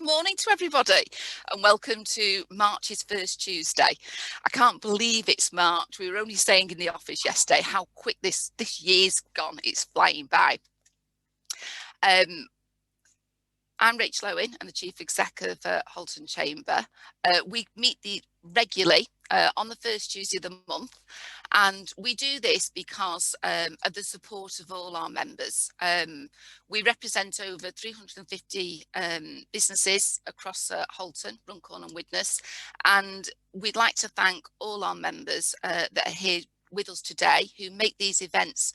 Morning to everybody and welcome to March's first Tuesday. I can't believe it's March. We were only saying in the office yesterday how quick this year's gone. It's flying by. I'm Rachel Owen. I'm the Chief Exec of Halton Chamber. We meet regularly on the first Tuesday of the month, and we do this because of the support of all our members. We represent over 350 businesses across Holton, Runcorn and Widnes, and we'd like to thank all our members that are here with us today who make these events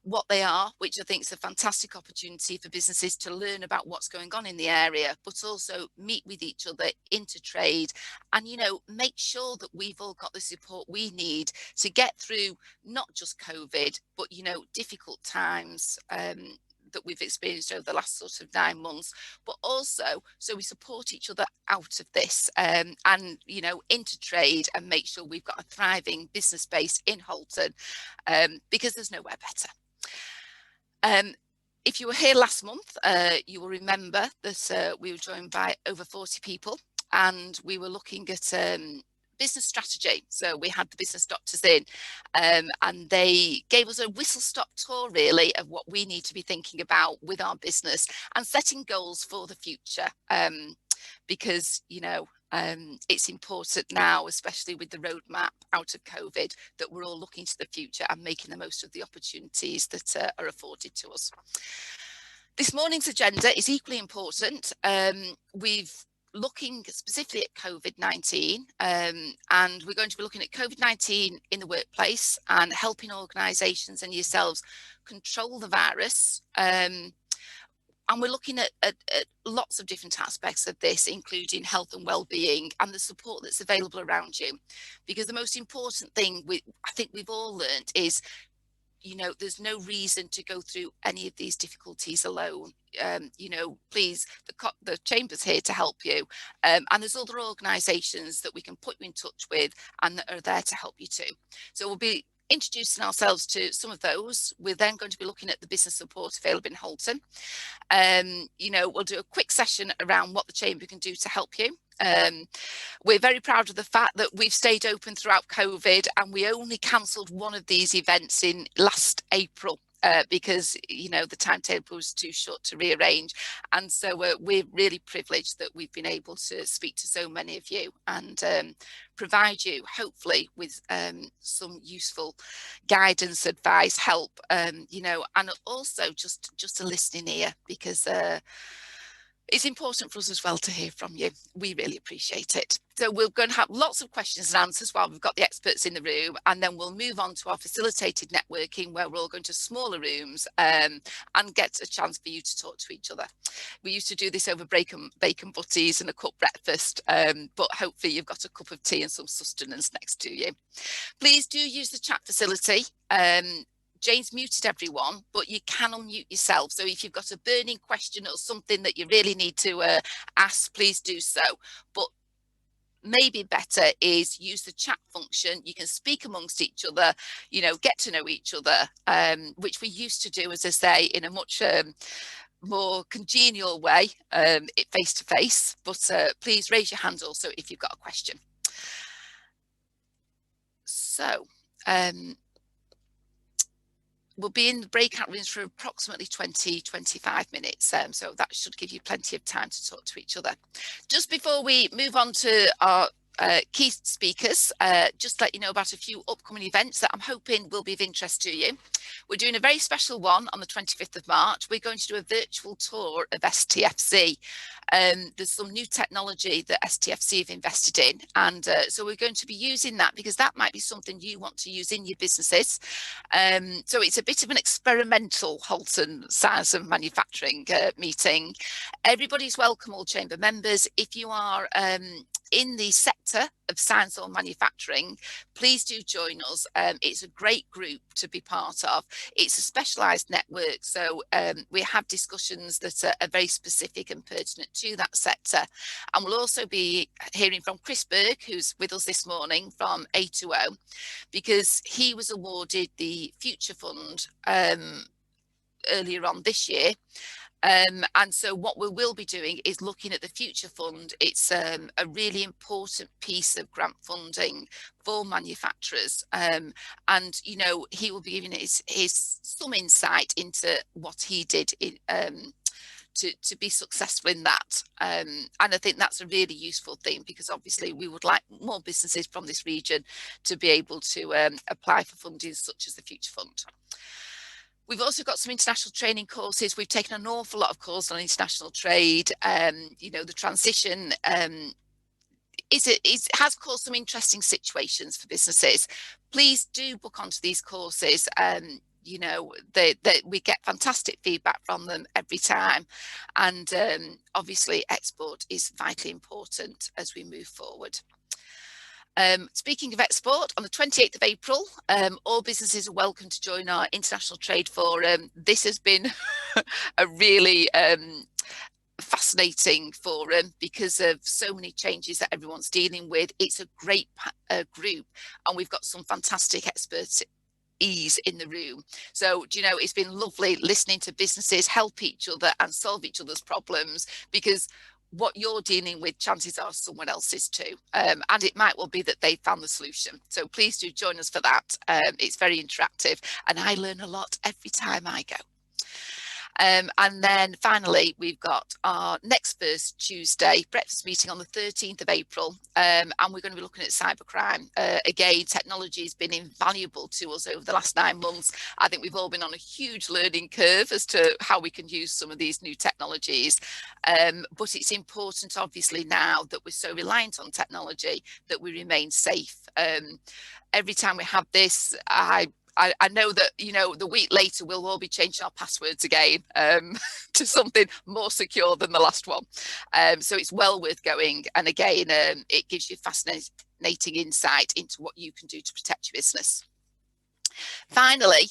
what they are, which I think is a fantastic opportunity for businesses to learn about what's going on in the area, but also meet with each other, intertrade, and, make sure that we've all got the support we need to get through not just COVID, but, difficult times that we've experienced over the last sort of 9 months, but also so we support each other out of this and, intertrade and make sure we've got a thriving business base in Holton because there's nowhere better. If you were here last month, you will remember that we were joined by over 40 people and we were looking at business strategy. So we had the business doctors in and they gave us a whistle-stop tour really of what we need to be thinking about with our business and setting goals for the future because, it's important now, especially with the roadmap out of COVID, that we're all looking to the future and making the most of the opportunities that are afforded to us. This morning's agenda is equally important. We've looking specifically at COVID-19 and we're going to be looking at COVID-19 in the workplace and helping organisations and yourselves control the virus. And we're looking at lots of different aspects of this, including health and well-being and the support that's available around you. Because the most important thing I think we've all learned is, there's no reason to go through any of these difficulties alone. Please, the Chamber's here to help you. And there's other organisations that we can put you in touch with and that are there to help you too. So we'll be introducing ourselves to some of those. We're then going to be looking at the business support available in Holton. We'll do a quick session around what the Chamber can do to help you. We're very proud of the fact that we've stayed open throughout COVID and we only cancelled one of these events in last April. Because, the timetable was too short to rearrange. And so we're really privileged that we've been able to speak to so many of you and provide you, hopefully, with some useful guidance, advice, help, and also just a listening ear because it's important for us as well to hear from you. We really appreciate it. So we're going to have lots of questions and answers while we've got the experts in the room, and then we'll move on to our facilitated networking where we're all going to smaller rooms and get a chance for you to talk to each other. We used to do this over bacon butties and a cup breakfast, but hopefully you've got a cup of tea and some sustenance next to you. Please do use the chat facility. Jane's muted everyone, but you can unmute yourself. So if you've got a burning question or something that you really need to ask, please do so. But maybe better is use the chat function. You can speak amongst each other, get to know each other, which we used to do, as I say, in a much more congenial way, face to face. But please raise your hand also if you've got a question. So, we'll be in the breakout rooms for approximately 20-25 minutes. So that should give you plenty of time to talk to each other. Just before we move on to our key speakers, just to let you know about a few upcoming events that I'm hoping will be of interest to you. We're doing a very special one on the 25th of March. We're going to do a virtual tour of STFC. There's some new technology that STFC have invested in, and so we're going to be using that because that might be something you want to use in your businesses. So it's a bit of an experimental Holton Science and Manufacturing meeting. Everybody's welcome, all Chamber members. If you are in the sector of science or manufacturing, please do join us. It's a great group to be part of. It's a specialised network, so we have discussions that are very specific and pertinent to that sector. And we'll also be hearing from Chris Berg, who's with us this morning from A2O, because he was awarded the Future Fund earlier on this year. And so what we will be doing is looking at the Future Fund. It's a really important piece of grant funding for manufacturers. And, you know, he will be giving his some insight into what he did in, to be successful in that. And I think that's a really useful thing, because obviously we would like more businesses from this region to be able to apply for funding such as the Future Fund. We've also got some international training courses. We've taken an awful lot of courses on international trade. You know, the transition has caused some interesting situations for businesses. Please do book onto these courses. You know, we get fantastic feedback from them every time. And obviously export is vitally important as we move forward. Speaking of export, on the 28th of April, all businesses are welcome to join our International Trade Forum. This has been a really fascinating forum because of so many changes that everyone's dealing with. It's a great group, and we've got some fantastic experts in the room. So, you know, it's been lovely listening to businesses help each other and solve each other's problems, because what you're dealing with, chances are someone else is too. And it might well be that they found the solution. So please do join us for that. It's very interactive, and I learn a lot every time I go. And then finally, we've got our next 1st Tuesday breakfast meeting on the 13th of April. And we're going to be looking at cybercrime. Again, technology has been invaluable to us over the last 9 months. I think we've all been on a huge learning curve as to how we can use some of these new technologies. But it's important, obviously, now that we're so reliant on technology, that we remain safe. Every time we have this, I know that, you know, the week later we'll all be changing our passwords again to something more secure than the last one. So it's well worth going. And again, it gives you fascinating insight into what you can do to protect your business. Finally,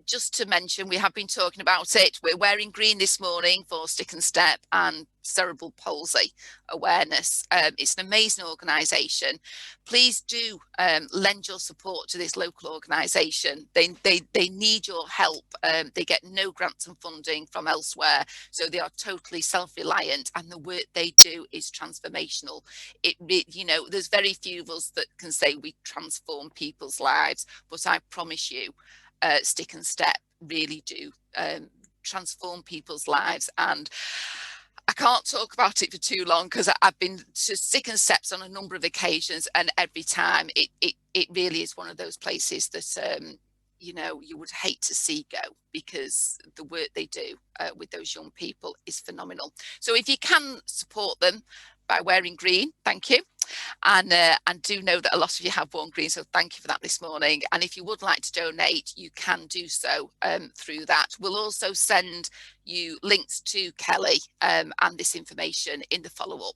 just to mention, we have been talking about it. We're wearing green this morning for Stick and Step and cerebral palsy awareness. It's an amazing organisation. Please do lend your support to this local organisation. They need your help. They get no grants and funding from elsewhere, so they are totally self-reliant, and the work they do is transformational. You know, there's very few of us that can say we transform people's lives, but I promise you, Stick and Step really do transform people's lives. And I can't talk about it for too long, because I've been to Stick and Steps on a number of occasions, and every time it really is one of those places that you know, you would hate to see go, because the work they do with those young people is phenomenal. So if you can support them by wearing green, thank you. And do know that a lot of you have worn green, so thank you for that this morning. And if you would like to donate, you can do so through that. We'll also send you links to Kelly and this information in the follow-up.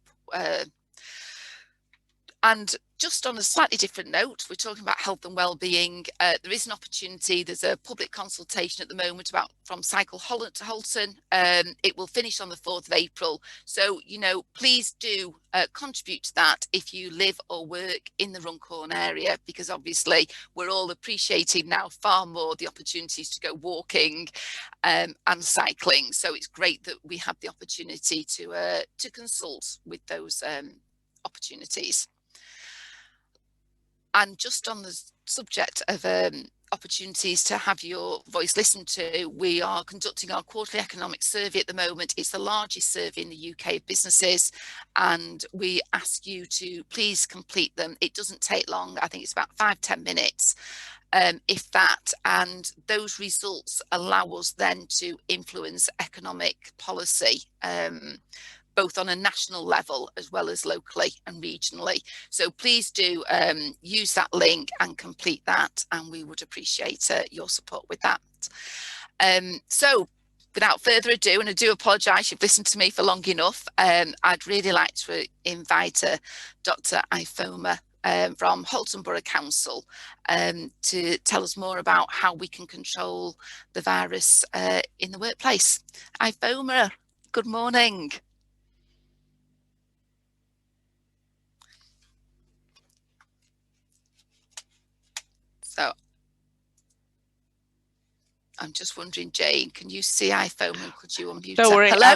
And just on a slightly different note, we're talking about health and well-being. There is an opportunity. There's a public consultation at the moment about from Cycle Holland to Holton. It will finish on the 4th of April. So, you know, please do contribute to that if you live or work in the Runcorn area, because obviously we're all appreciating now far more the opportunities to go walking and cycling. So it's great that we have the opportunity to consult with those opportunities. And just on the subject of opportunities to have your voice listened to, we are conducting our quarterly economic survey at the moment. It's the largest survey in the UK of businesses, and we ask you to please complete them. It doesn't take long. I think it's about 5-10 minutes, if that, and those results allow us then to influence economic policy, both on a national level as well as locally and regionally. So please do use that link and complete that, and we would appreciate your support with that. So without further ado, and I do apologise, you've listened to me for long enough, I'd really like to invite Dr. Ifoma from Halton Borough Council to tell us more about how we can control the virus in the workplace. Ifoma, good morning. So I'm just wondering, Jane, can you see iPhone and could you unmute Don't her? worry, Hello?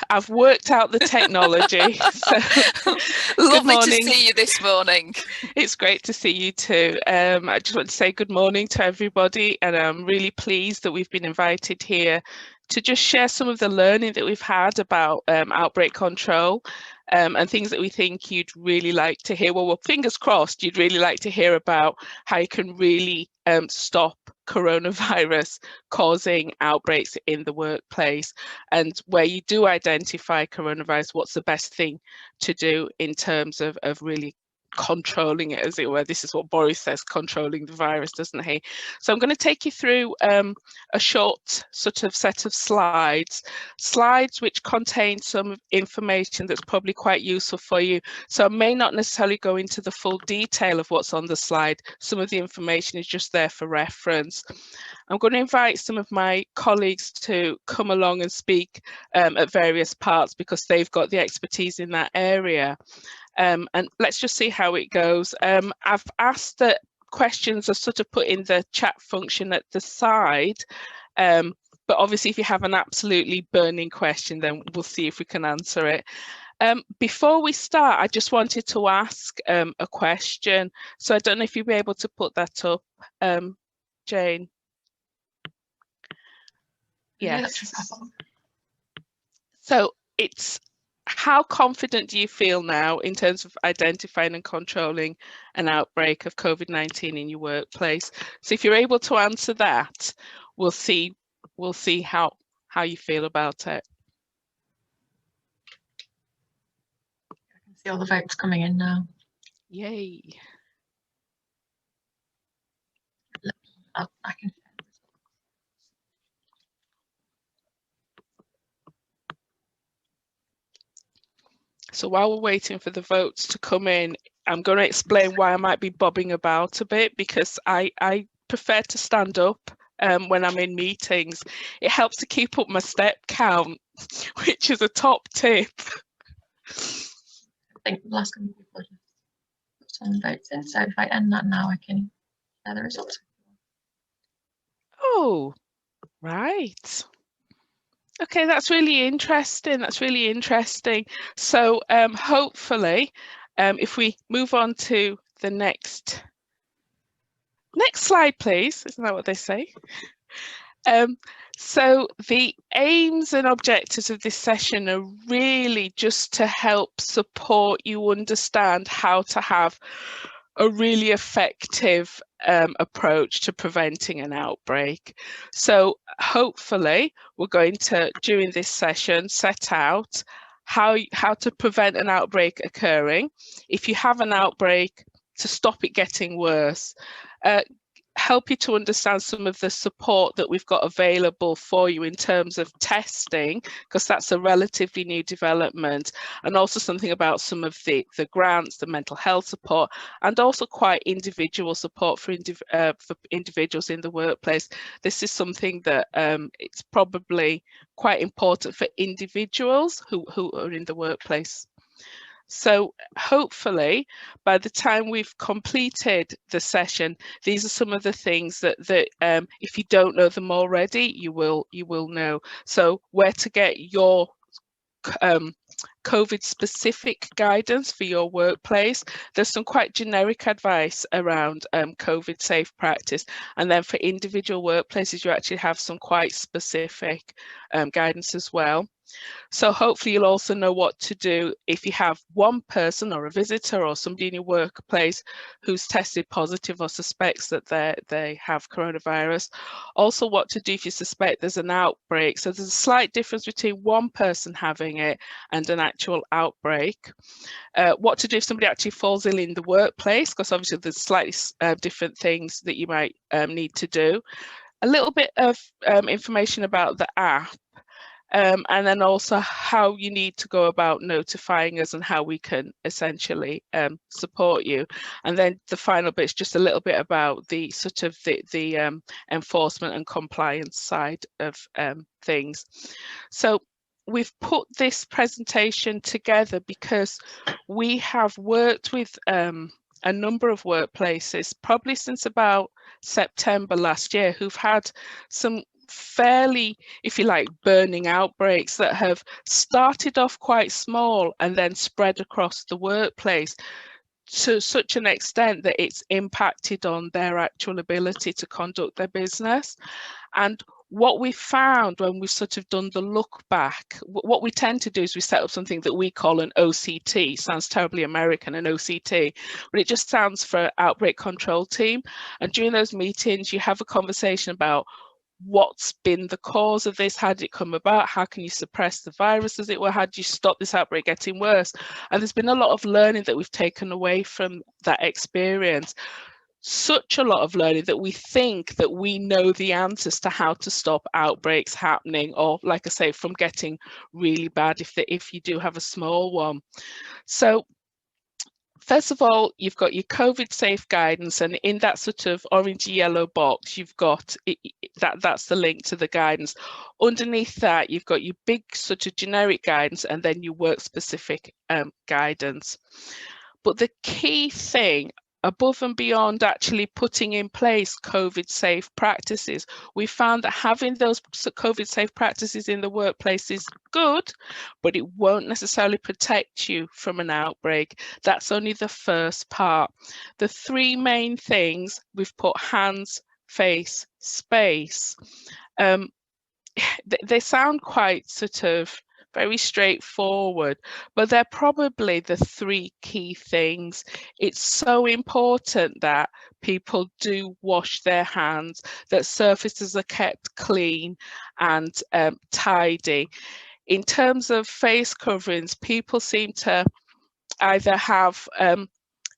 I've worked out the technology. So good Lovely to morning. see you this morning. It's great to see you too. I just want to say good morning to everybody, and I'm really pleased that we've been invited here to just share some of the learning that we've had about outbreak control and things that we think you'd really like to hear. Well, fingers crossed, you'd really like to hear about how you can really stop coronavirus causing outbreaks in the workplace, and where you do identify coronavirus, what's the best thing to do in terms of really controlling it, as it were. This is what Boris says, controlling the virus, doesn't he? So I'm going to take you through a short sort of set of slides which contain some information that's probably quite useful for you. So I may not necessarily go into the full detail of what's on the slide. Some of the information is just there for reference. I'm going to invite some of my colleagues to come along and speak at various parts because they've got the expertise in that area. And let's just see how it goes. I've asked that questions are sort of put in the chat function at the side, but obviously if you have an absolutely burning question, then we'll see if we can answer it. Before we start, I just wanted to ask a question. So I don't know if you'll be able to put that up, Jane. Yes. So it's, how confident do you feel now in terms of identifying and controlling an outbreak of COVID-19 in your workplace? So if you're able to answer that, we'll see how you feel about it. I can see all the votes coming in now. Yay. I can. So while we're waiting for the votes to come in, I'm going to explain why I might be bobbing about a bit, because I prefer to stand up when I'm in meetings. It helps to keep up my step count, which is a top tip. I think the last couple of people just put some votes in, so if I end that now, I can share the results. Oh, right. Okay, that's really interesting. That's really interesting. So hopefully, if we move on to the next slide, please. Isn't that what they say? So the aims and objectives of this session are really just to help support you understand how to have a really effective approach to preventing an outbreak. So hopefully we're going to, during this session, set out how to prevent an outbreak occurring. If you have an outbreak, to stop it getting worse. Help you to understand some of the support that we've got available for you in terms of testing, because that's a relatively new development, and also something about some of the grants, the mental health support, and also quite individual support for individuals in the workplace. This is something that it's probably quite important for individuals who are in the workplace. So hopefully by the time we've completed the session, these are some of the things that if you don't know them already, you will know. So where to get your COVID specific guidance for your workplace. There's some quite generic advice around COVID safe practice, and then for individual workplaces you actually have some quite specific guidance as well. So hopefully you'll also know what to do if you have one person or a visitor or somebody in your workplace who's tested positive or suspects that they have coronavirus. Also what to do if you suspect there's an outbreak. So there's a slight difference between one person having it and an actual outbreak. What to do if somebody actually falls ill in the workplace, because obviously there's slightly different things that you might need to do. A little bit of information about the app. And then also how you need to go about notifying us and how we can essentially support you. And then the final bit is just a little bit about the sort of the enforcement and compliance side of things. So we've put this presentation together because we have worked with a number of workplaces, probably since about September last year, who've had some fairly, if you like, burning outbreaks that have started off quite small and then spread across the workplace to such an extent that it's impacted on their actual ability to conduct their business. And what we found when we've sort of done the look back, what we tend to do is we set up something that we call an OCT. Sounds terribly American, an OCT, but it just stands for Outbreak Control Team. And during those meetings, you have a conversation about what's been the cause of this, how did it come about, how can you suppress the virus, as it were, how do you stop this outbreak getting worse? And there's been a lot of learning that we've taken away from that experience. Such a lot of learning that we think that we know the answers to how to stop outbreaks happening, or like I say, from getting really bad if you do have a small one. So first of all, you've got your COVID safe guidance, and in that sort of orange yellow box, you've got that's the link to the guidance. Underneath that, you've got your big sort of generic guidance and then your work specific guidance. But the key thing, above and beyond actually putting in place COVID safe practices, we found that having those COVID safe practices in the workplace is good, but it won't necessarily protect you from an outbreak. That's only the first part. The three main things, we've put hands, face, space. They sound quite sort of very straightforward, but they're probably the three key things. It's so important that people do wash their hands, that surfaces are kept clean and tidy. In terms of face coverings, people seem to either have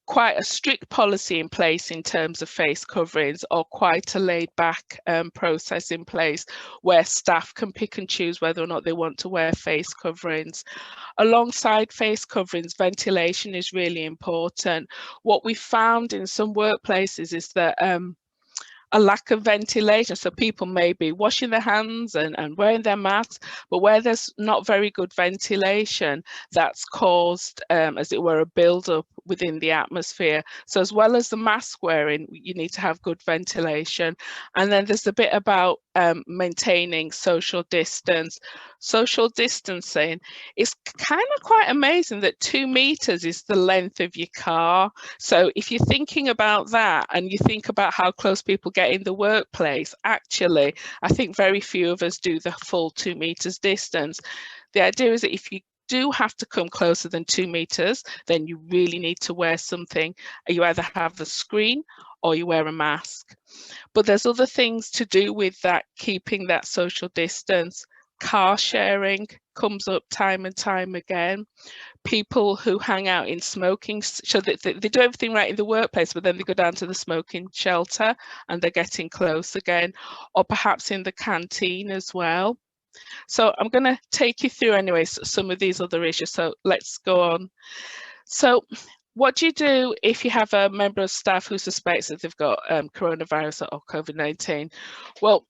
quite a strict policy in place in terms of face coverings, or quite a laid back process in place where staff can pick and choose whether or not they want to wear face coverings. Alongside face coverings, ventilation is really important. What we found in some workplaces is that a lack of ventilation. So people may be washing their hands and wearing their masks, but where there's not very good ventilation, that's caused, as it were, a build-up within the atmosphere. So as well as the mask wearing, you need to have good ventilation. And then there's a bit about maintaining social distance. Social distancing is kind of quite amazing that 2 meters is the length of your car. So if you're thinking about that and you think about how close people get in the workplace, actually, I think very few of us do the full 2 meters distance. The idea is that if you do have to come closer than 2 meters, then you really need to wear something. You either have a screen or you wear a mask. But there's other things to do with that, keeping that social distance. Car sharing comes up time and time again. People who hang out in smoking, so that they do everything right in the workplace, but then they go down to the smoking shelter and they're getting close again, or perhaps in the canteen as well. So I'm going to take you through anyway some of these other issues. So let's go on. So what do you do if you have a member of staff who suspects that they've got coronavirus or COVID-19? Well,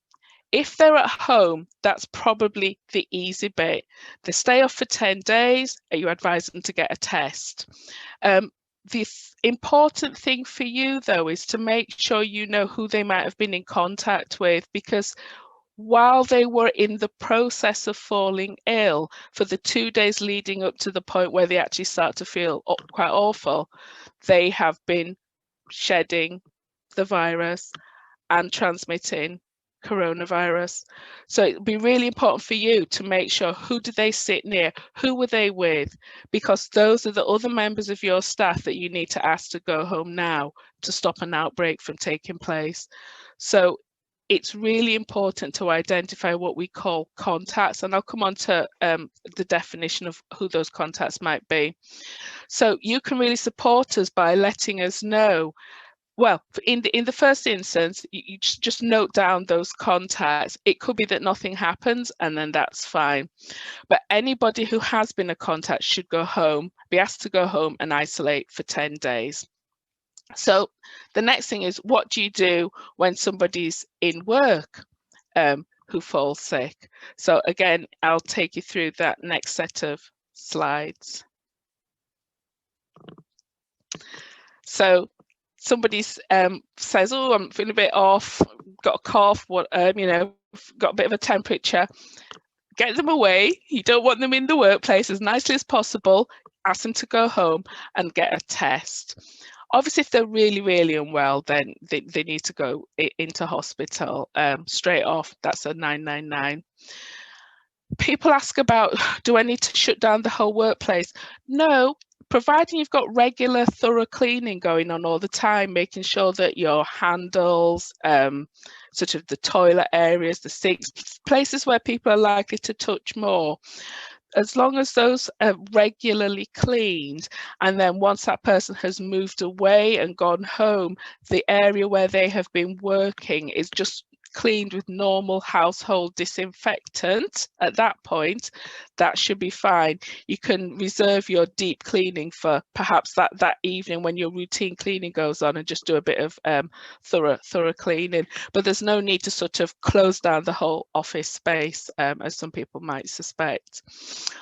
if they're at home, that's probably the easy bit. They stay off for 10 days, you advise them to get a test. The important thing for you, though, is to make sure you know who they might have been in contact with, because while they were in the process of falling ill for the 2 days leading up to the point where they actually start to feel quite awful, they have been shedding the virus and transmitting coronavirus. So it'd be really important for you to make sure, who did they sit near, who were they with, because those are the other members of your staff that you need to ask to go home now to stop an outbreak from taking place. So it's really important to identify what we call contacts, and I'll come on to the definition of who those contacts might be. So you can really support us by letting us know. Well, in the first instance, you just note down those contacts. It could be that nothing happens, and then that's fine. But anybody who has been a contact should go home, be asked to go home and isolate for 10 days. So the next thing is, what do you do when somebody's in work who falls sick? So again, I'll take you through that next set of slides. So somebody says, oh, I'm feeling a bit off, got a cough, what, you know, got a bit of a temperature, get them away. You don't want them in the workplace as nicely as possible. Ask them to go home and get a test. Obviously, if they're really, really unwell, then they need to go into hospital straight off. That's a 999. People ask about, do I need to shut down the whole workplace? No, providing you've got regular thorough cleaning going on all the time, making sure that your handles, sort of the toilet areas, the sinks, places where people are likely to touch more, as long as those are regularly cleaned, and then once that person has moved away and gone home, the area where they have been working is just cleaned with normal household disinfectant, at that point, that should be fine. You can reserve your deep cleaning for perhaps that evening when your routine cleaning goes on, and just do a bit of thorough cleaning. But there's no need to sort of close down the whole office space, as some people might suspect.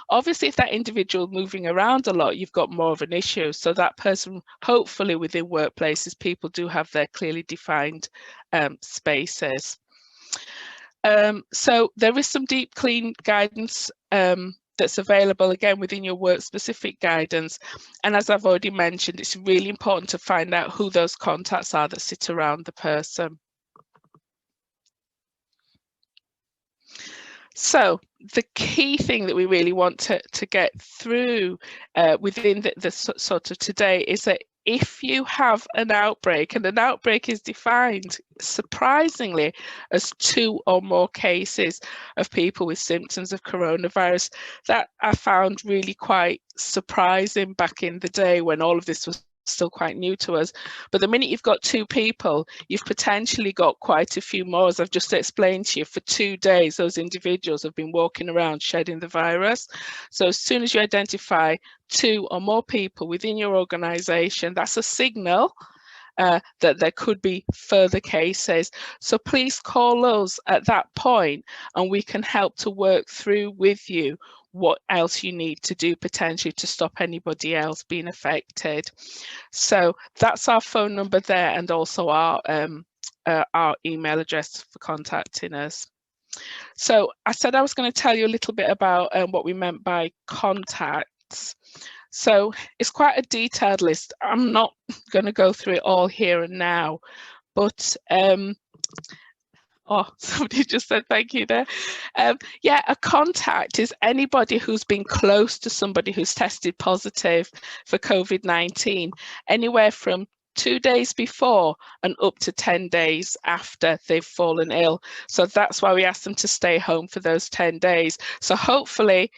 Obviously, if that individual moving around a lot, you've got more of an issue. So that person, hopefully within workplaces, people do have their clearly defined spaces. So there is some deep clean guidance that's available, again, within your work specific guidance. And as I've already mentioned, it's really important to find out who those contacts are that sit around the person. So the key thing that we really want to get through within the sort of today is that if you have an outbreak, and an outbreak is defined surprisingly as 2 or more cases of people with symptoms of coronavirus, that I found really quite surprising back in the day when all of this was still quite new to us. But the minute you've got 2 people, you've potentially got quite a few more. As I've just explained to you, for 2 days those individuals have been walking around shedding the virus. So as soon as you identify 2 or more people within your organization, that's a signal that there could be further cases. So please call us at that point, and we can help to work through with you what else you need to do potentially to stop anybody else being affected. So that's our phone number there, and also our email address for contacting us. So I said I was going to tell you a little bit about what we meant by contacts. So it's quite a detailed list. I'm not going to go through it all here and now, but oh, somebody just said thank you there. Yeah, a contact is anybody who's been close to somebody who's tested positive for COVID-19, anywhere from 2 days before and up to 10 days after they've fallen ill. So that's why we ask them to stay home for those 10 days. So hopefully,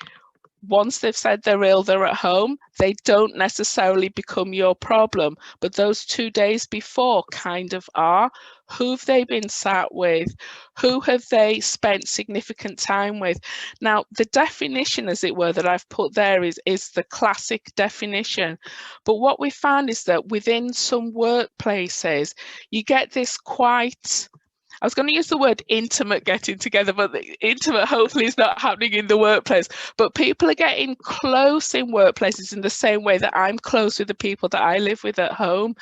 once they've said they're ill, they're at home, they don't necessarily become your problem. But those 2 days before kind of are. Who have they been sat with? Who have they spent significant time with? Now, the definition, as it were, that I've put there is the classic definition. But what we found is that within some workplaces, you get this quite, I was going to use the word intimate getting together, but the intimate hopefully is not happening in the workplace. But people are getting close in workplaces in the same way that I'm close with the people that I live with at home.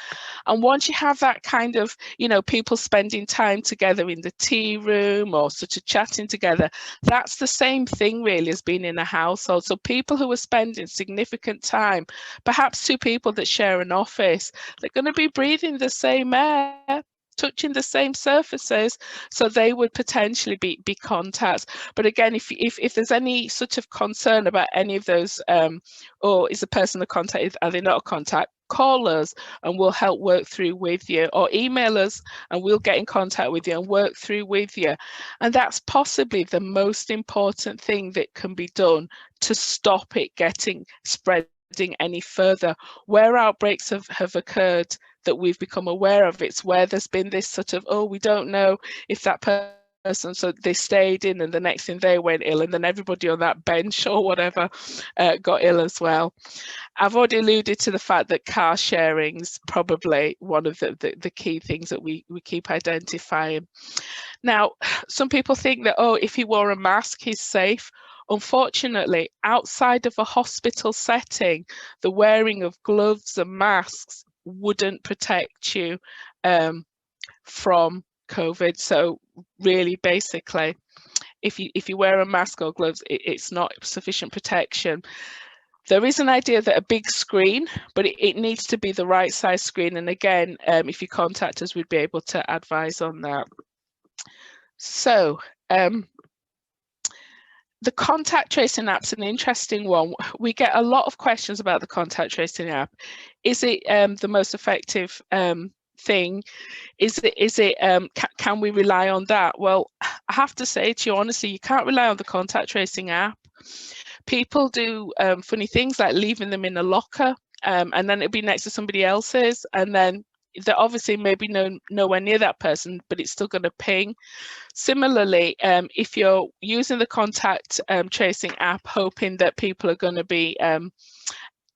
And once you have that kind of, you know, people spending time together in the tea room or sort of chatting together, that's the same thing really as being in a household. So people who are spending significant time, perhaps 2 people that share an office, they're going to be breathing the same air, touching the same surfaces, so they would potentially be contacts. But again, if there's any sort of concern about any of those, or is a person a contact, are they not a contact, call us and we'll help work through with you, or email us and we'll get in contact with you and work through with you. And that's possibly the most important thing that can be done to stop it spreading any further. Where outbreaks have occurred that we've become aware of, it's where there's been this sort of, oh, we don't know if that person, so they stayed in and the next thing they went ill, and then everybody on that bench or whatever got ill as well. I've already alluded to the fact that car sharing is probably one of the key things that we keep identifying. Now, some people think that, oh, if he wore a mask, he's safe. Unfortunately, outside of a hospital setting, the wearing of gloves and masks wouldn't protect you from COVID. So really, basically, if you wear a mask or gloves, it's not sufficient protection. There is an idea that a big screen, but it needs to be the right size screen. And again, if you contact us, we'd be able to advise on that. So the contact tracing app's an interesting one. We get a lot of questions about the contact tracing app. Is it the most effective thing? Can we rely on that? Well, I have to say to you honestly, you can't rely on the contact tracing app. People do funny things like leaving them in a locker, and then it'll be next to somebody else's, and then they're obviously maybe nowhere near that person, but it's still going to ping. Similarly, if you're using the contact tracing app, hoping that people are going to be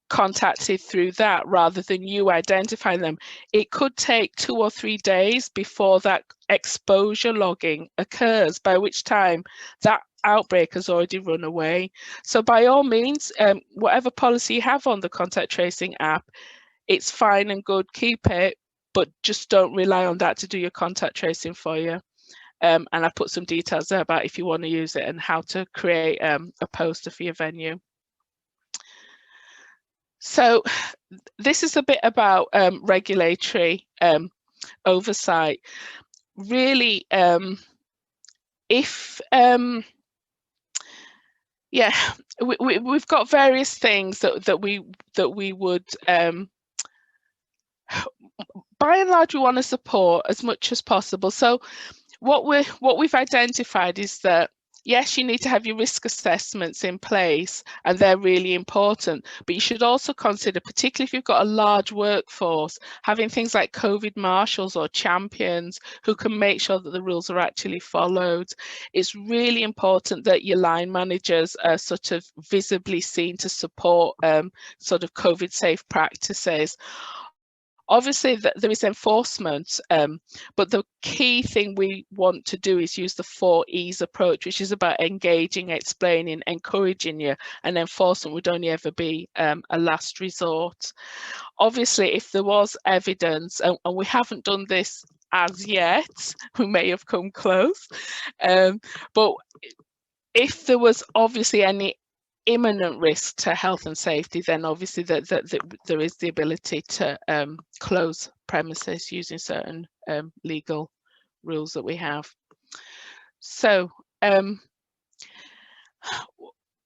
contacted through that rather than you identifying them, it could take 2 or 3 days before that exposure logging occurs, by which time that outbreak has already run away. So by all means, whatever policy you have on the contact tracing app, it's fine and good, keep it, but just don't rely on that to do your contact tracing for you. And I put some details there about if you want to use it and how to create a poster for your venue. So this is a bit about regulatory oversight. Really, we've got various things that we would by and large we want to support as much as possible. So what we've identified is that yes, you need to have your risk assessments in place, and they're really important, but you should also consider, particularly if you've got a large workforce, having things like COVID marshals or champions who can make sure that the rules are actually followed. It's really important that your line managers are sort of visibly seen to support sort of COVID safe practices. Obviously, there is enforcement, but the key thing we want to do is use the 4 E's approach, which is about engaging, explaining, encouraging you, and enforcement would only ever be a last resort. Obviously, if there was evidence, and we haven't done this as yet, we may have come close, but if there was obviously any imminent risk to health and safety, then obviously there is the ability to close premises using certain legal rules that we have. So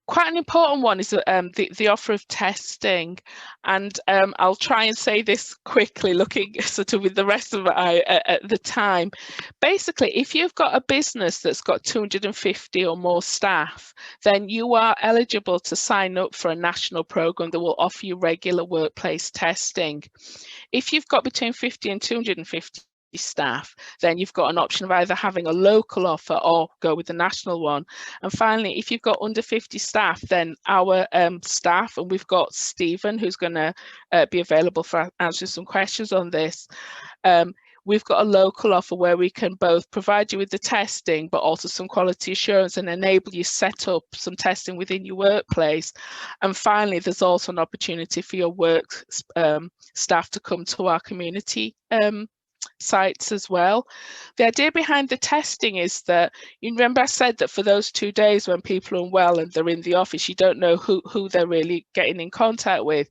quite an important one is the offer of testing, and I'll try and say this quickly, looking sort of with the rest of it at the time. Basically, if you've got a business that's got 250 or more staff, then you are eligible to sign up for a national program that will offer you regular workplace testing. If you've got between 50 and 250 staff, then you've got an option of either having a local offer or go with the national one. And finally, if you've got under 50 staff, then our staff, and we've got Stephen who's going to be available for answering some questions on this, we've got a local offer where we can both provide you with the testing but also some quality assurance and enable you set up some testing within your workplace. And finally, there's also an opportunity for your work staff to come to our community sites as well. The idea behind the testing is that, you remember I said that for those 2 days when people are unwell and they're in the office, you don't know who they're really getting in contact with.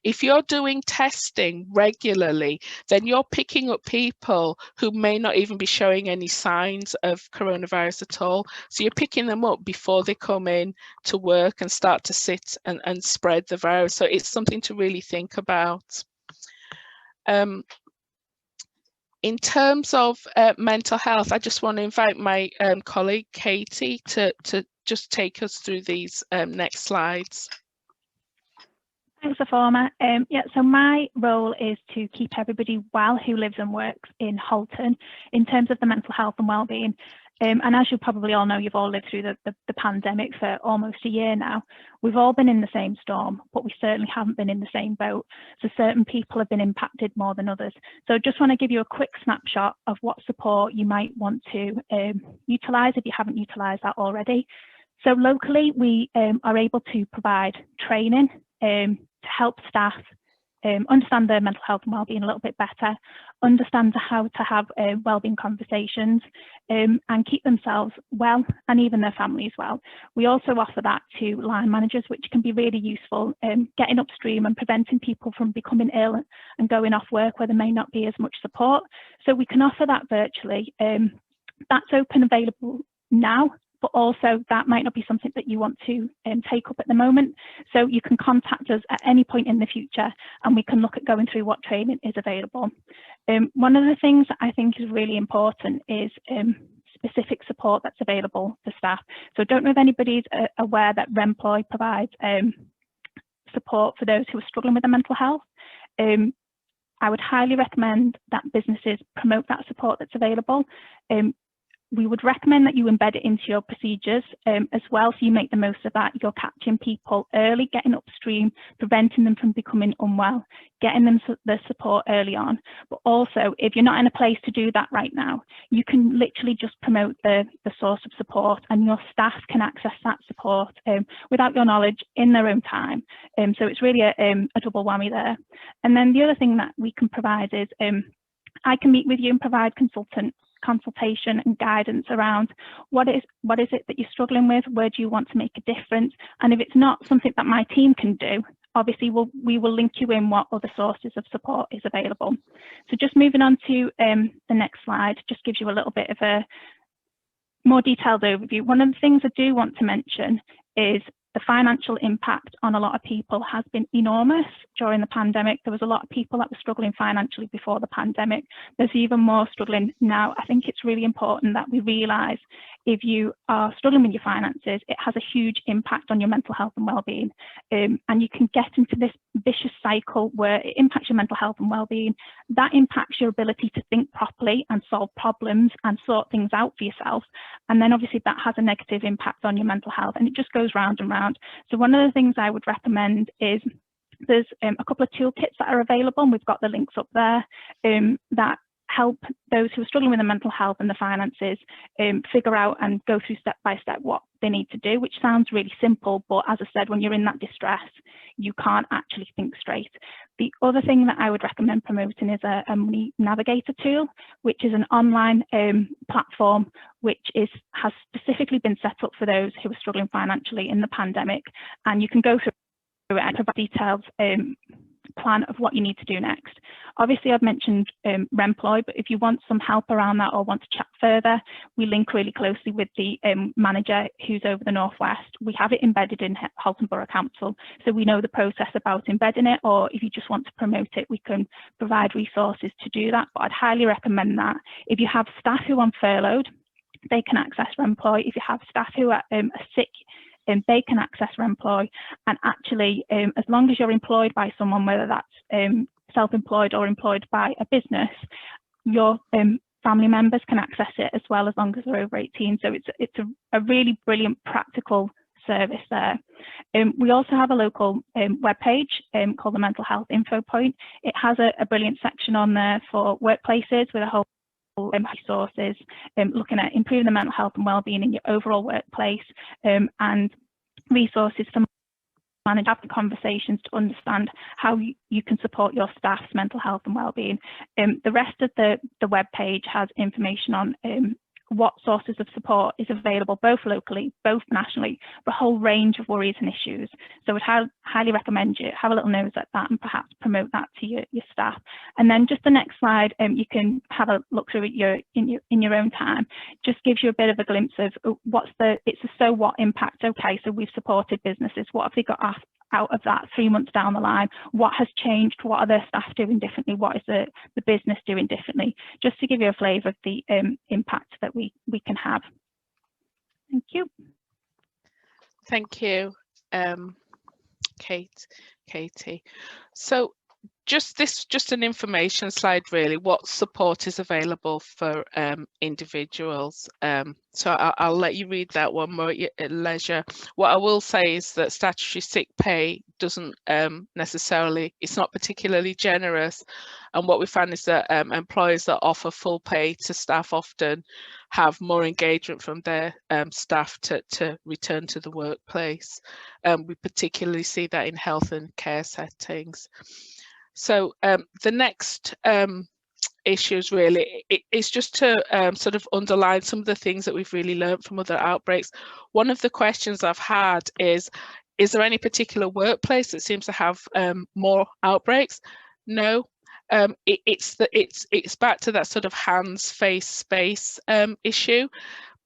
If you're doing testing regularly, then you're picking up people who may not even be showing any signs of coronavirus at all. So you're picking them up before they come in to work and start to sit and spread the virus. So it's something to really think about. In terms of mental health, I just want to invite my colleague Katie to just take us through these next slides. Thanks, Afoma. Yeah, so my role is to keep everybody well who lives and works in Holton in terms of the mental health and wellbeing. And as you probably all know, you've all lived through the pandemic for almost a year now. We've all been in the same storm, but we certainly haven't been in the same boat. So certain people have been impacted more than others. So I just want to give you a quick snapshot of what support you might want to utilise if you haven't utilised that already. So locally, we are able to provide training to help staff understand their mental health and wellbeing a little bit better, understand how to have wellbeing conversations, and keep themselves well and even their families well. We also offer that to line managers, which can be really useful, getting upstream and preventing people from becoming ill and going off work where there may not be as much support. So we can offer that virtually. That's open, available now, but also that might not be something that you want to take up at the moment. So you can contact us at any point in the future and we can look at going through what training is available. One of the things that I think is really important is specific support that's available for staff. So I don't know if anybody's aware that Remploy provides support for those who are struggling with their mental health. I would highly recommend that businesses promote that support that's available. We would recommend that you embed it into your procedures as well, so you make the most of that. You're catching people early, getting upstream, preventing them from becoming unwell, getting them the support early on. But also, if you're not in a place to do that right now, you can literally just promote the source of support, and your staff can access that support without your knowledge in their own time. So it's really a double whammy there. And then the other thing that we can provide is I can meet with you and provide consultation and guidance around what is it that you're struggling with, where do you want to make a difference, and if it's not something that my team can do, obviously we will link you in what other sources of support is available. So just moving on to the next slide, just gives you a little bit of a more detailed overview. One of the things I do want to mention is the financial impact on a lot of people has been enormous during the pandemic. There was a lot of people that were struggling financially before the pandemic. There's even more struggling now. I think it's really important that we realise if you are struggling with your finances, it has a huge impact on your mental health and well-being. And you can get into this vicious cycle where it impacts your mental health and well-being. That impacts your ability to think properly and solve problems and sort things out for yourself. And then obviously that has a negative impact on your mental health, and it just goes round and round. So one of the things I would recommend is there's a couple of toolkits that are available, and we've got the links up there that help those who are struggling with their mental health and the finances figure out and go through step by step what they need to do, which sounds really simple, but as I said, when you're in that distress, you can't actually think straight. The other thing that I would recommend promoting is a Money Navigator tool, which is an online platform which has specifically been set up for those who are struggling financially in the pandemic, and you can go through it and provide details plan of what you need to do next. Obviously, I've mentioned Remploy, but if you want some help around that or want to chat further, we link really closely with the manager who's over the Northwest. We have it embedded in Halton Borough Council, so we know the process about embedding it, or if you just want to promote it, we can provide resources to do that. But I'd highly recommend that. If you have staff who are furloughed, they can access Remploy. If you have staff who are sick, they can access Remploy, and actually as long as you're employed by someone, whether that's self-employed or employed by a business, your family members can access it as well, as long as they're over 18. So it's a really brilliant practical service there. We also have a local webpage called the Mental Health Info Point. It has a brilliant section on there for workplaces with a whole resources looking at improving the mental health and well-being in your overall workplace, and resources for manage having conversations to understand how you can support your staff's mental health and well-being. The rest of the web page has information on what sources of support is available, both locally, both nationally, for a whole range of worries and issues. So I would highly recommend you have a little nose at that and perhaps promote that to your staff. And then just the next slide, you can have a look through it in your own time. Just gives you a bit of a glimpse of it's a so what impact. Okay, so we've supported businesses. What have they got out of that 3 months down the line? What has changed? What are their staff doing differently? What is the business doing differently? Just to give you a flavour of the impact that we can have. Thank you. Thank you, Katie. So just an information slide, really. What support is available for individuals? So I'll let you read that one more at leisure. What I will say is that statutory sick pay doesn't necessarily, it's not particularly generous. And what we found is that employers that offer full pay to staff often have more engagement from their staff to return to the workplace. We particularly see that in health and care settings. So the next issues really it's just to sort of underline some of the things that we've really learned from other outbreaks. One of the questions I've had is there any particular workplace that seems to have more outbreaks? No. It's back to that sort of hands, face, space issue.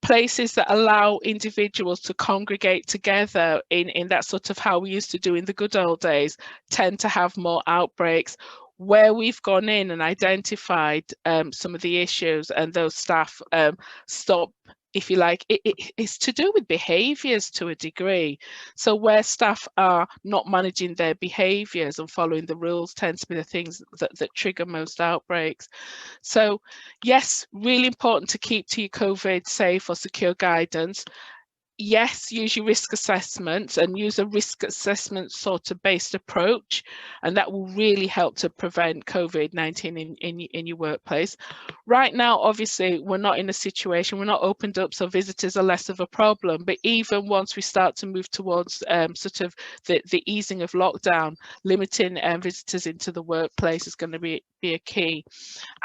Places that allow individuals to congregate together in that sort of how we used to do in the good old days tend to have more outbreaks. Where we've gone in and identified some of the issues and those staff stop, if you like, it's to do with behaviours to a degree. So where staff are not managing their behaviours and following the rules tends to be the things that trigger most outbreaks. So yes, really important to keep to your COVID safe or secure guidance. Yes, use your risk assessments and use a risk assessment sort of based approach, and that will really help to prevent COVID-19 in your workplace. Right now, obviously, we're not in a situation, we're not opened up, so visitors are less of a problem. But even once we start to move towards sort of the easing of lockdown, limiting visitors into the workplace is going to be a key.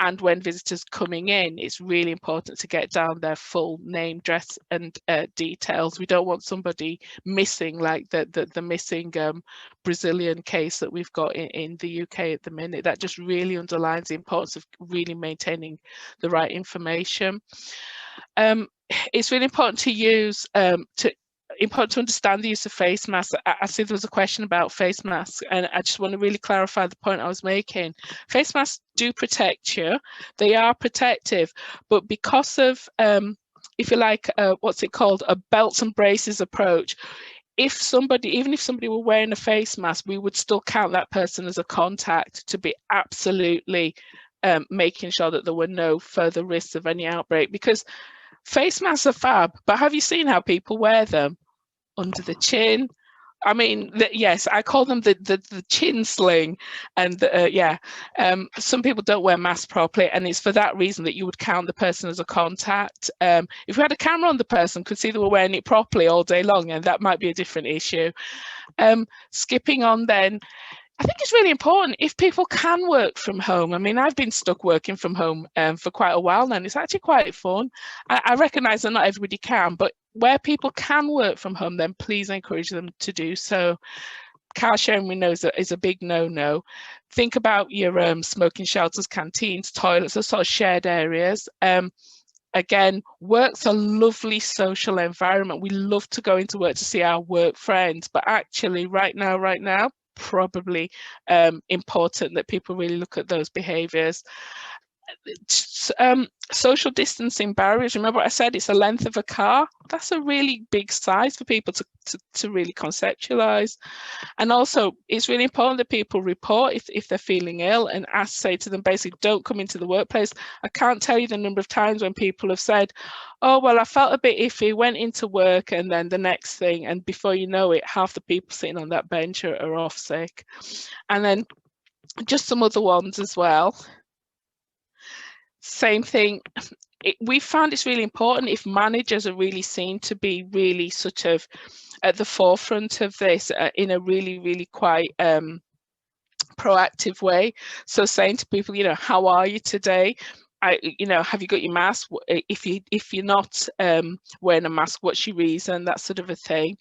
And when visitors coming in, it's really important to get down their full name, dress and details. We don't want somebody missing, like the missing Brazilian case that we've got in the UK at the minute. That just really underlines the importance of really maintaining the right information. It's really important to use important to understand the use of face masks. I see there was a question about face masks, and I just want to really clarify the point I was making. Face masks do protect you, they are protective, but because of if you like, what's it called, a belts and braces approach, even if somebody were wearing a face mask, we would still count that person as a contact to be absolutely making sure that there were no further risks of any outbreak. Because face masks are fab, but have you seen how people wear them? Under the chin. I mean, yes, I call them the chin sling, and some people don't wear masks properly, and it's for that reason that you would count the person as a contact. If we had a camera on the person, could see they were wearing it properly all day long, and that might be a different issue. Skipping on then, I think it's really important if people can work from home. I mean, I've been stuck working from home for quite a while now, and it's actually quite fun. I recognise that not everybody can, but where people can work from home, then please encourage them to do so. Car sharing, we know, is a big no-no. Think about your smoking shelters, canteens, toilets, those sort of shared areas. Again, work's a lovely social environment. We love to go into work to see our work friends, but actually right now, probably important that people really look at those behaviours. Social distancing barriers, remember what I said, it's the length of a car. That's a really big size for people to really conceptualise. And also it's really important that people report if they're feeling ill, and say to them basically, don't come into the workplace. I can't tell you the number of times when people have said, oh well, I felt a bit iffy, went into work, and then the next thing, and before you know it, half the people sitting on that bench are off sick. And then just some other ones as well. Same thing, we found it's really important if managers are really seen to be really sort of at the forefront of this in a really quite proactive way. So saying to people, how are you today? Have you got your mask? If you're not wearing a mask, what's your reason? That sort of a thing.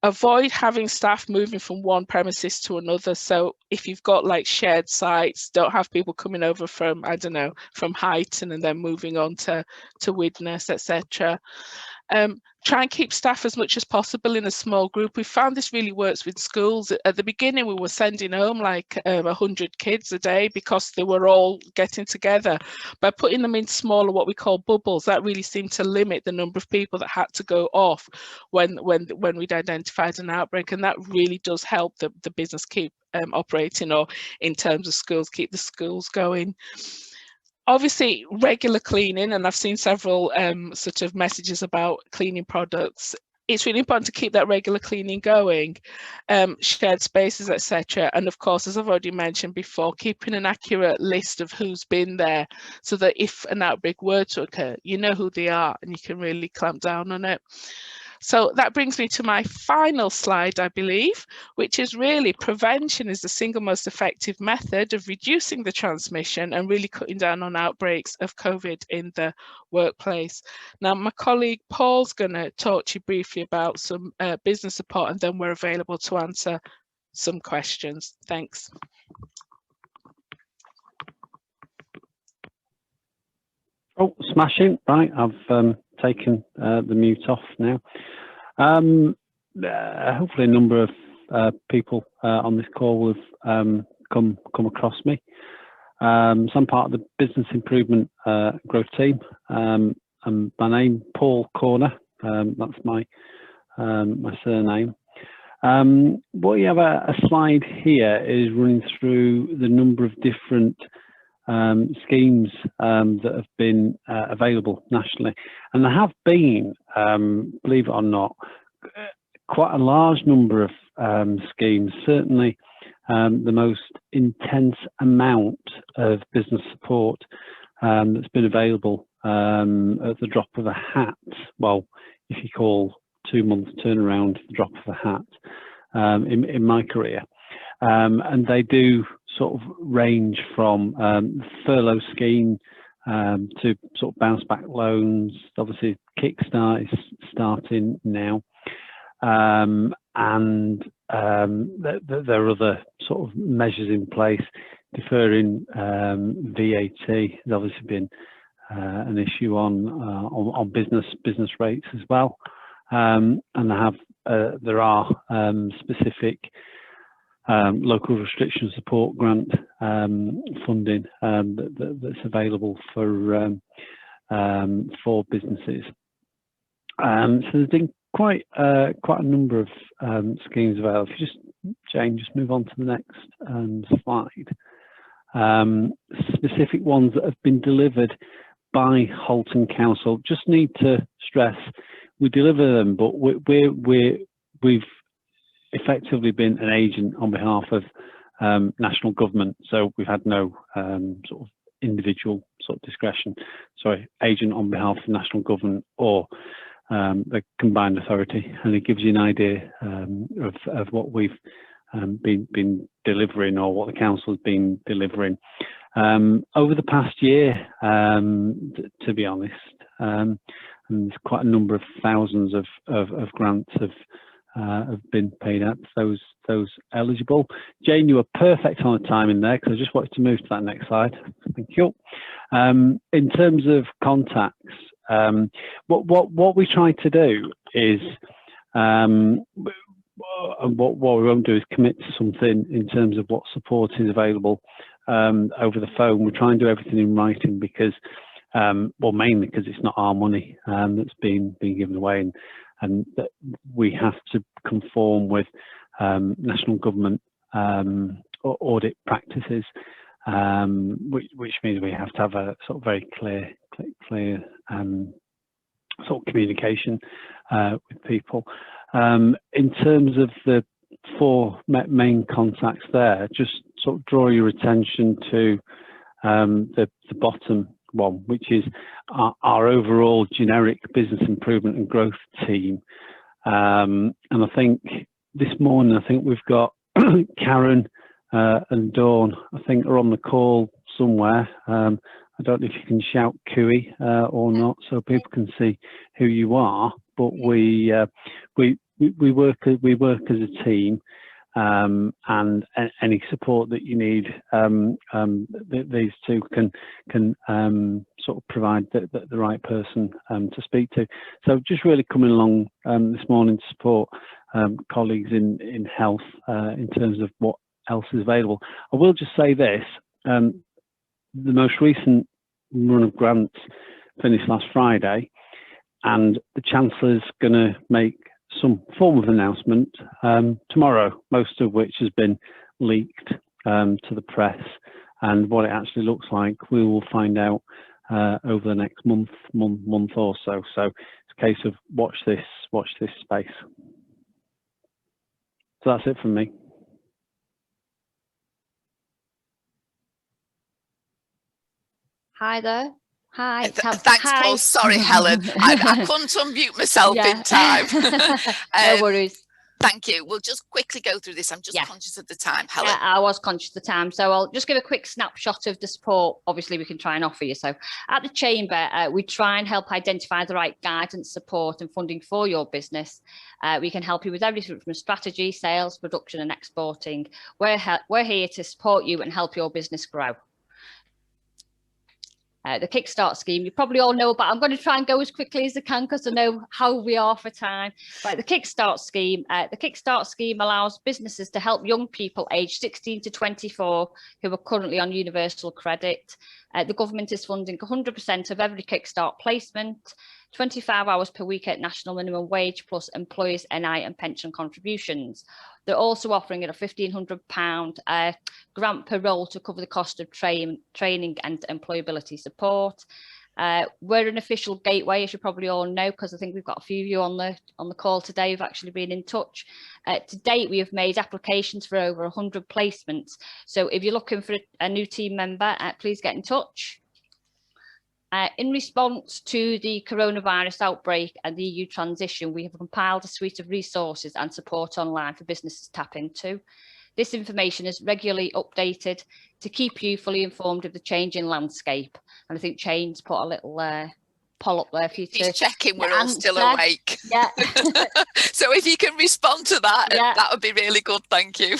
Avoid having staff moving from one premises to another. So if you've got like shared sites, don't have people coming over from, I don't know, from Halton and then moving on to Widnes, etc. Try and keep staff as much as possible in a small group. We found this really works with schools. At the beginning, we were sending home like 100 kids a day because they were all getting together. By putting them in smaller, what we call bubbles, that really seemed to limit the number of people that had to go off when we'd identified an outbreak. And that really does help the business keep operating, or in terms of schools, keep the schools going. Obviously, regular cleaning, and I've seen several sort of messages about cleaning products. It's really important to keep that regular cleaning going, shared spaces, etc. And of course, as I've already mentioned before, keeping an accurate list of who's been there, so that if an outbreak were to occur, you know who they are and you can really clamp down on it. So that brings me to my final slide, I believe, which is really prevention is the single most effective method of reducing the transmission and really cutting down on outbreaks of COVID in the workplace. Now, my colleague Paul's going to talk to you briefly about some business support, and then we're available to answer some questions. Thanks. Oh, smashing. Right, I've taken the mute off now. Hopefully a number of people on this call will have come across me. So I'm part of the Business Improvement Growth Team. And my name, Paul Corner, that's my surname. What you have a slide here is running through the number of different schemes that have been available nationally, and there have been, believe it or not, quite a large number of schemes. Certainly the most intense amount of business support that's been available at the drop of a hat. Well, if you call 2 months turnaround the drop of a hat in my career. And they do sort of range from furlough scheme to sort of bounce back loans. Obviously, Kickstart is starting now, and there are other sort of measures in place. Deferring VAT has obviously been an issue on business rates as well, and there are specific local restriction support grant funding that's available for businesses. So there's been quite a number of schemes available. If you just, Jane, just move on to the next slide. Specific ones that have been delivered by Halton Council. Just need to stress we deliver them, but we've effectively been an agent on behalf of national government, so we've had no sort of individual sort of discretion. Sorry, agent on behalf of national government or the combined authority, and it gives you an idea of what we've been delivering, or what the council has been delivering over the past year, to be honest. And there's quite a number of thousands of grants have been paid out to those eligible. Jane, you were perfect on the timing there, because I just wanted to move to that next slide. Thank you. In terms of contacts, what we try to do is, what we won't do is commit to something in terms of what support is available over the phone. We try and do everything in writing, because well, mainly because it's not our money that's being given away, and that we have to conform with national government audit practices, which means we have to have a sort of very clear sort of communication with people. In terms of the 4 main contacts there, just sort of draw your attention to the bottom one, which is our overall generic business improvement and growth team. And I think this morning, I think we've got Karen and Dawn, I think, are on the call somewhere. I don't know if you can shout CUI or not, so people can see who you are. But we work as a team, and any support that you need, these two can sort of provide the right person to speak to. So just really coming along this morning to support colleagues in health in terms of what else is available. I will just say this: the most recent run of grants finished last Friday, and the Chancellor's going to make some form of announcement tomorrow, most of which has been leaked to the press, and what it actually looks like we will find out over the next month or so. So it's a case of watch this space. So that's it from me. Hi there, Hi. Thanks, Hi. Paul. Sorry, Helen. I couldn't unmute myself in time. No worries. Thank you. We'll just quickly go through this. I'm just conscious of the time, Helen. Yeah, I was conscious of the time. So I'll just give a quick snapshot of the support, obviously, we can try and offer you. So at the Chamber, we try and help identify the right guidance, support and funding for your business. We can help you with everything from strategy, sales, production and exporting. We're here to support you and help your business grow. The Kickstart Scheme, you probably all know about. I'm going to try and go as quickly as I can because I know how we are for time. Right, the Kickstart Scheme. The Kickstart Scheme allows businesses to help young people aged 16 to 24 who are currently on universal credit. The government is funding 100% of every Kickstart placement, 25 hours per week at national minimum wage plus employers' NI and pension contributions. They're also offering a £1,500 grant per role to cover the cost of training and employability support. We're an official gateway, as you probably all know, because I think we've got a few of you on the call today who've actually been in touch. To date, we have made applications for over 100 placements. So if you're looking for a new team member, please get in touch. In response to the coronavirus outbreak and the EU transition, we have compiled a suite of resources and support online for businesses to tap into. This information is regularly updated to keep you fully informed of the changing landscape. And I think Chane's put a little poll up there for you to He's checking we're all still awake. Yeah. So if you can respond to that, that would be really good. Thank you.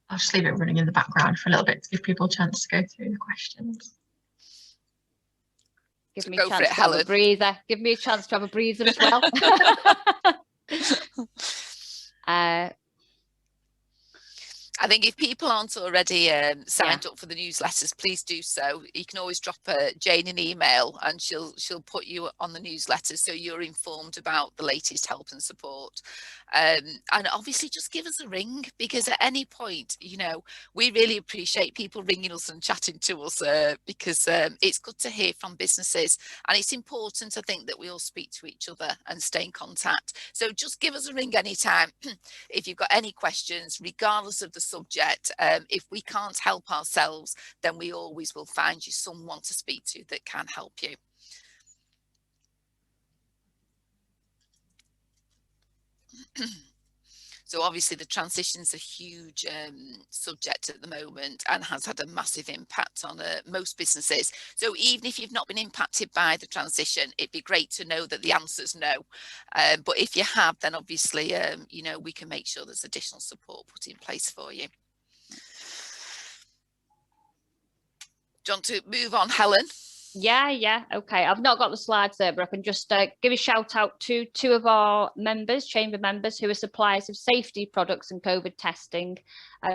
I'll just leave it running in the background for a little bit to give people a chance to go through the questions. Give me a chance to have a breather. Give me a chance to have a breather as well. I think if people aren't already signed up for the newsletters, please do so. You can always drop Jane an email and she'll put you on the newsletter so you're informed about the latest help and support. And obviously just give us a ring, because at any point, you know, we really appreciate people ringing us and chatting to us because it's good to hear from businesses, and it's important, I think, that we all speak to each other and stay in contact. So just give us a ring anytime if you've got any questions, regardless of the subject. If we can't help ourselves, then we always will find you someone to speak to that can help you. So obviously the transition's a huge subject at the moment and has had a massive impact on most businesses. So even if you've not been impacted by the transition, it'd be great to know that the answer's no. But if you have, then obviously, you know, we can make sure there's additional support put in place for you. Do you want to move on, Helen? Yeah, okay. I've not got the slides there, but I can just give a shout out to two of our members, chamber members, who are suppliers of safety products and COVID testing.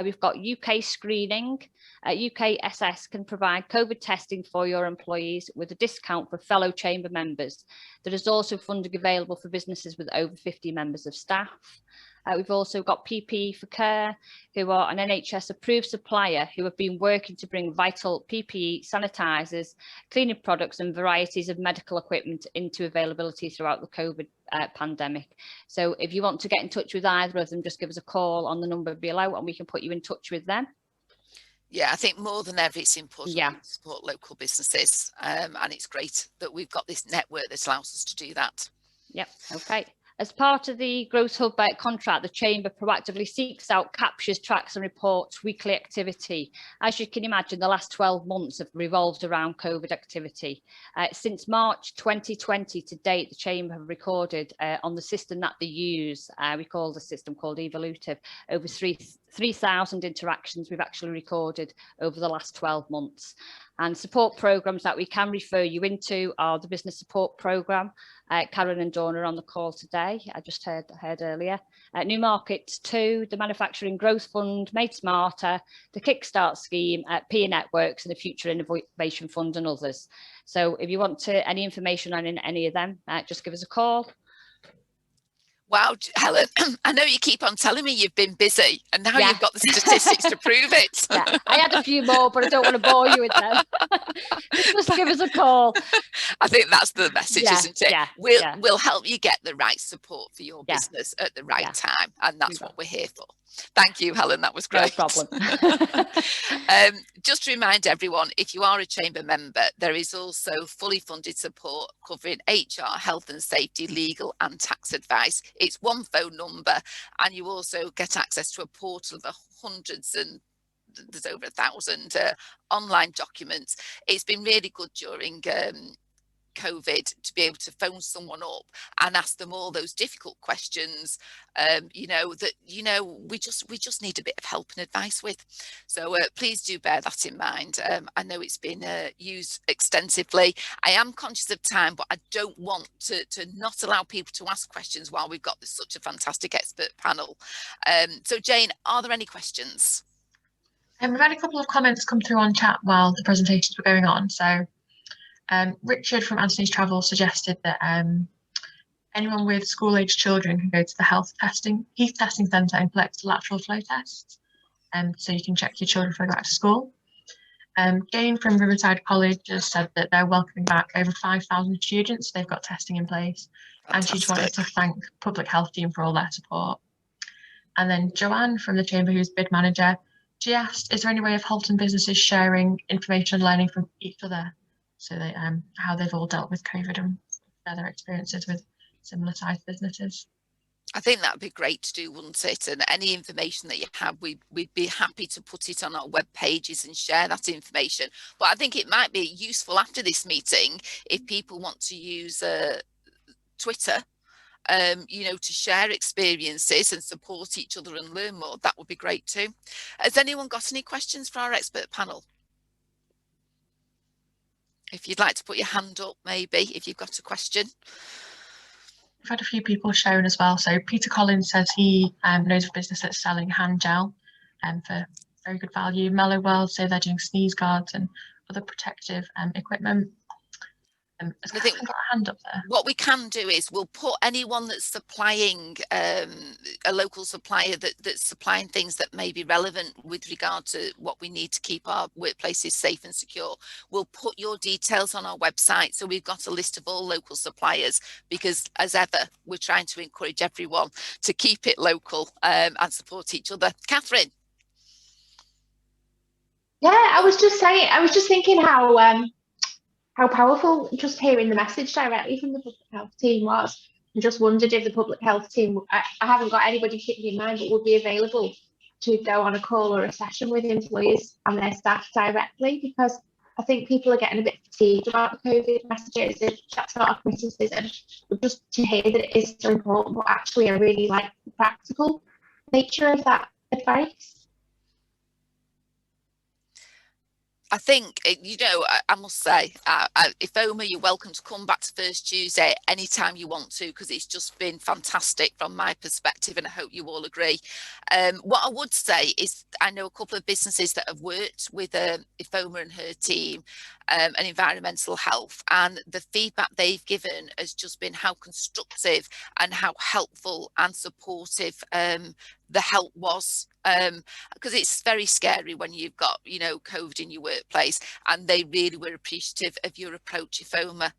We've got UK Screening. UKSS can provide COVID testing for your employees with a discount for fellow chamber members. There is also funding available for businesses with over 50 members of staff. We've also got PPE for Care, who are an NHS approved supplier who have been working to bring vital PPE, sanitisers, cleaning products and varieties of medical equipment into availability throughout the COVID pandemic. So if you want to get in touch with either of them, just give us a call on the number below and we can put you in touch with them. Yeah, I think more than ever it's important to support local businesses, and it's great that we've got this network that allows us to do that. Yep, okay. As part of the Growth Hub contract, the Chamber proactively seeks out, captures, tracks and reports weekly activity. As you can imagine, the last 12 months have revolved around COVID activity. Since March 2020 to date, the Chamber have recorded on the system that they use, we call the system called Evolutive, over 3,000 interactions we've actually recorded over the last 12 months. And support programs that we can refer you into are the business support program. Karen and Dawn are on the call today. I just heard earlier. New Markets 2, the Manufacturing Growth Fund, Made Smarter, the Kickstart Scheme, Peer Networks and the Future Innovation Fund and others. So if you want any information on any of them, just give us a call. Wow, Helen, I know you keep on telling me you've been busy and now you've got the statistics to prove it. Yeah, I had a few more, but I don't want to bore you with them. Just give us a call. I think that's the message, isn't it? Yeah, we'll help you get the right support for your business at the right time. And that's what we're here for. Thank you, Helen, that was great. No problem. Just to remind everyone, if you are a Chamber member, there is also fully funded support covering HR, health and safety, legal and tax advice. It's one phone number, and you also get access to a portal of hundreds, and there's over 1,000 online documents. It's been really good during COVID to be able to phone someone up and ask them all those difficult questions, you know, that, you know, we just need a bit of help and advice with. So please do bear that in mind. I know it's been used extensively. I am conscious of time, but I don't want to not allow people to ask questions while we've got such a fantastic expert panel. So Jane, are there any questions? We've had a couple of comments come through on chat while the presentations were going on. So Richard from Anthony's Travel suggested that anyone with school-aged children can go to the health testing centre and collect lateral flow tests, so you can check your children before they go back to school. Jane from Riverside College has said that they're welcoming back over 5,000 students. They've got testing in place. Fantastic. And she just wanted to thank Public Health Team for all their support. And then Joanne from the Chamber, who's bid manager, she asked, is there any way of Halton businesses sharing information and learning from each other, so they how they've all dealt with COVID and their experiences with similar sized businesses? I think that'd be great to do, wouldn't it? And any information that you have, we'd be happy to put it on our web pages and share that information. But I think it might be useful after this meeting if people want to use Twitter, you know, to share experiences and support each other and learn more. That would be great too. Has anyone got any questions for our expert panel? If you'd like to put your hand up, maybe, if you've got a question. We've had a few people shown as well. So Peter Collins says he knows of a business that's selling hand gel for very good value. Mellow World say they're doing sneeze guards and other protective equipment. I think got a hand up there. What we can do is we'll put anyone that's supplying a local supplier that's supplying things that may be relevant with regard to what we need to keep our workplaces safe and secure. We'll put your details on our website, so we've got a list of all local suppliers, because as ever we're trying to encourage everyone to keep it local and support each other. Catherine. Yeah, I was just thinking how powerful just hearing the message directly from the public health team was, and just wondered if the public health team, I haven't got anybody particularly in mind, but would be available to go on a call or a session with employers and their staff directly, because I think people are getting a bit fatigued about the COVID messages. That's not a criticism, but just to hear that it is so important, but actually I really like the practical nature of that advice. I think, you know, I must say, if Owen, you're welcome to come back to 1st Tuesday anytime you want to, because it's just been fantastic from my perspective, and I hope you all agree. What I would say is I know a couple of businesses that have worked with Ifoma and her team and environmental health, and the feedback they've given has just been how constructive and how helpful and supportive the help was, because it's very scary when you've got, you know, COVID in your workplace, and they really were appreciative of your approach, Ifoma.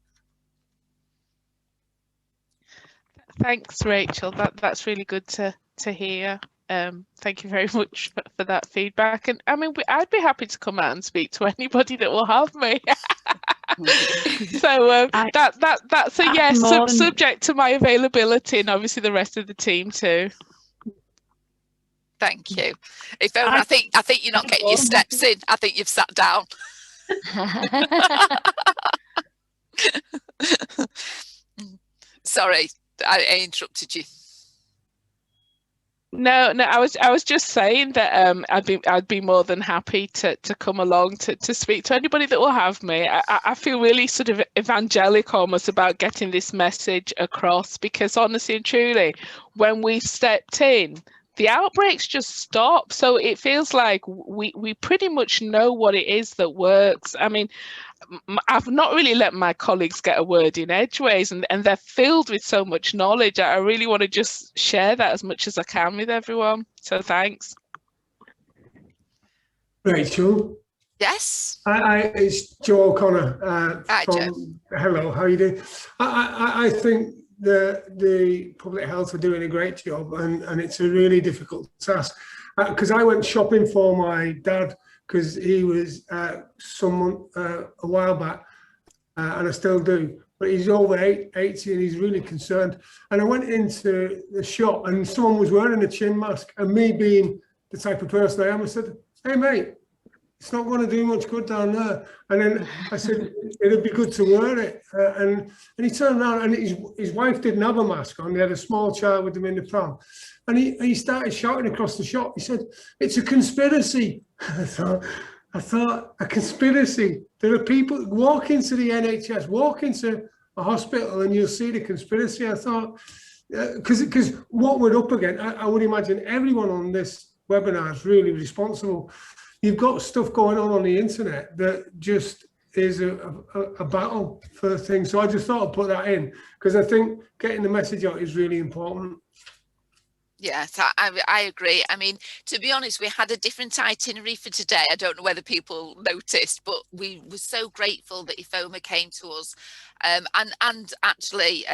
Thanks, Rachel. That's really good to hear. Thank you very much for that feedback. And I mean, I'd be happy to come out and speak to anybody that will have me. So that's a yes, subject to my availability, and obviously the rest of the team too. Thank you. Ifoma, I think you're not getting your steps in. I think you've sat down. Sorry, I interrupted you. No, I was just saying that I'd be more than happy to come along to speak to anybody that will have me. I feel really sort of evangelic almost about getting this message across, because honestly and truly, when we stepped in, the outbreaks just stop. So it feels like we pretty much know what it is that works. I mean, I've not really let my colleagues get a word in edgeways, and they're filled with so much knowledge. I really want to just share that as much as I can with everyone. So thanks. Rachel. Yes. It's Joe O'Connor. Hi, Joe. Hello, how are you doing? I think the public health are doing a great job, and it's a really difficult task. Because I went shopping for my dad because he was a while back, and I still do, but he's over 80 and he's really concerned. And I went into the shop and someone was wearing a chin mask, and me being the type of person I am, I said, "Hey mate, it's not going to do much good down there." And then I said, "It'd be good to wear it." And he turned around, and his wife didn't have a mask on. They had a small child with them in the pram. And he started shouting across the shop. He said, "It's a conspiracy." I thought, a conspiracy? There are people, walk into the NHS, walk into a hospital, and you'll see the conspiracy. I thought, because what we're up against, I would imagine everyone on this webinar is really responsible. You've got stuff going on the internet that just is a battle for things. So I just thought I'd put that in, because I think getting the message out is really important. Yes, I agree. I mean, to be honest, we had a different itinerary for today. I don't know whether people noticed, but we were so grateful that IFOMA came to us, and actually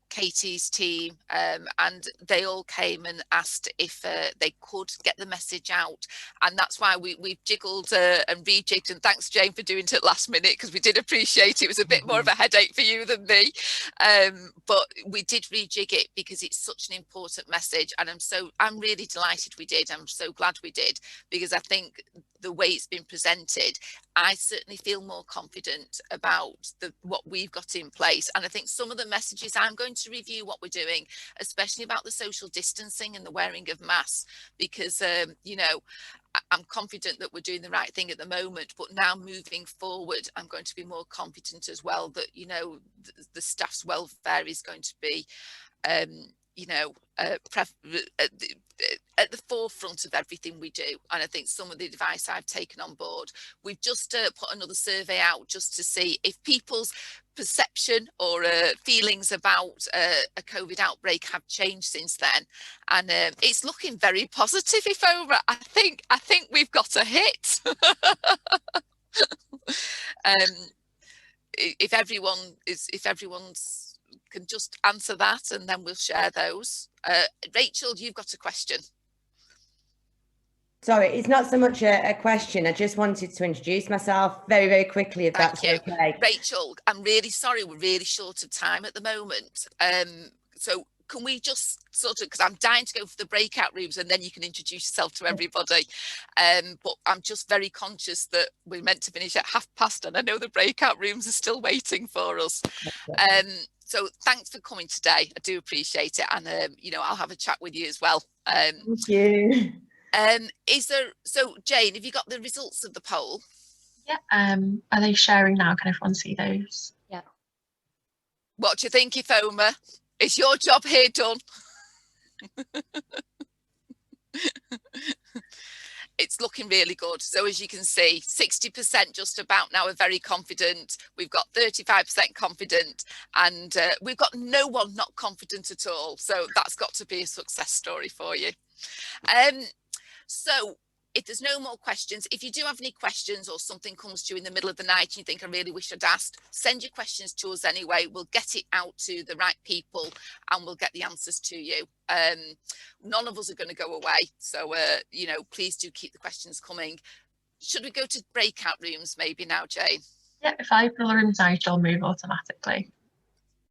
Katie's team, and they all came and asked if they could get the message out, and that's why we've jiggled and rejigged, and thanks Jane for doing it at last minute, because we did appreciate it was a bit more of a headache for you than me, but we did rejig it because it's such an important message, and I'm really delighted we did. I'm so glad we did, because I think the way it's been presented, I certainly feel more confident about what we've got in place. And I think some of the messages, I'm going to review what we're doing, especially about the social distancing and the wearing of masks, because, you know, I'm confident that we're doing the right thing at the moment, but now moving forward, I'm going to be more confident as well that, you know, the staff's welfare is going to be, you know, at the forefront of everything we do. And I think some of the advice I've taken on board. We've just put another survey out just to see if people's perception or feelings about a COVID outbreak have changed since then, and it's looking very positive. IFOMA, I think we've got a hit. If everyone's can just answer that, and then we'll share those. Rachel, you've got a question. Sorry, it's not so much a question. I just wanted to introduce myself very, very quickly, if that's okay. Rachel, I'm really sorry, we're really short of time at the moment. So can we just sort of, because I'm dying to go for the breakout rooms, and then you can introduce yourself to everybody. But I'm just very conscious that we're meant to finish at 5:30, and I know the breakout rooms are still waiting for us. So thanks for coming today. I do appreciate it. And, you know, I'll have a chat with you as well. Thank you. So Jane, have you got the results of the poll? Yeah. Are they sharing now? Can everyone see those? Yeah. What do you think, IFOMA? Is your job here done? It's looking really good. So as you can see, 60% just about now are very confident. We've got 35% confident, and we've got no one not confident at all. So that's got to be a success story for you. So if there's no more questions, if you do have any questions or something comes to you in the middle of the night and you think, I really wish I'd asked, send your questions to us anyway. We'll get it out to the right people and we'll get the answers to you. None of us are going to go away. So, you know, please do keep the questions coming. Should we go to breakout rooms maybe now, Jane? Yeah, if I pull a room out, it'll move automatically.